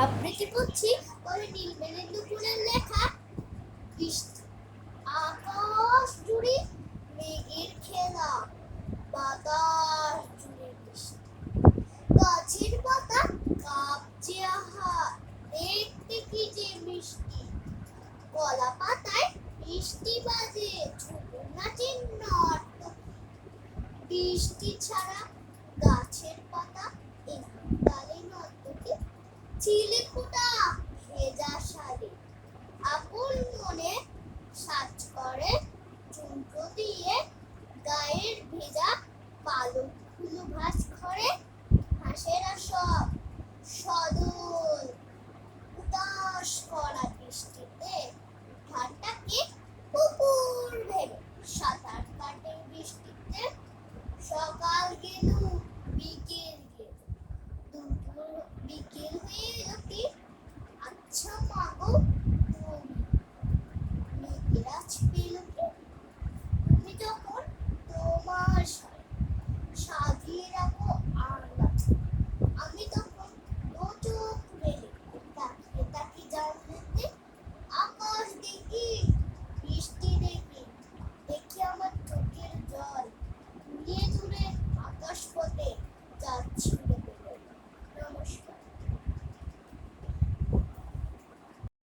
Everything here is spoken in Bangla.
আবৃত্তি করছি কবি নীলমেঘের দুপুরের লেখা বৃষ্টি। আকাশ জুড়ে মেঘের খেলা, বাতাস জুড়ে বৃষ্টি। গাছের পাতা কাঁপছে, আহা দেখতে কি যে মিষ্টি। কলা পাতায় বৃষ্টি বাজে, ঝুমুর নাচের নর্তকী। বৃষ্টি ছাড়া গাছের পাতা এই তালে নর্তকী। চিলেকোঠা ভেজা শাড়ি, আপন মনে সাজ করে চুমকো দিয়ে। গায়ের ভেজা পালকগুলো ভাঁজ করে, হাঁসেরা সব সদল। উদাস করা বৃষ্টিতে ধানটাকে পুকুর ভেবে সাঁতার কাটে বৃষ্টিতে। সকাল গেল, বিকেল গেল, দুপুর বিকেল হয়ে এলো কি? আচ্ছা মাগো তুমি মেঘের আজ পেল কি? তুমি যখন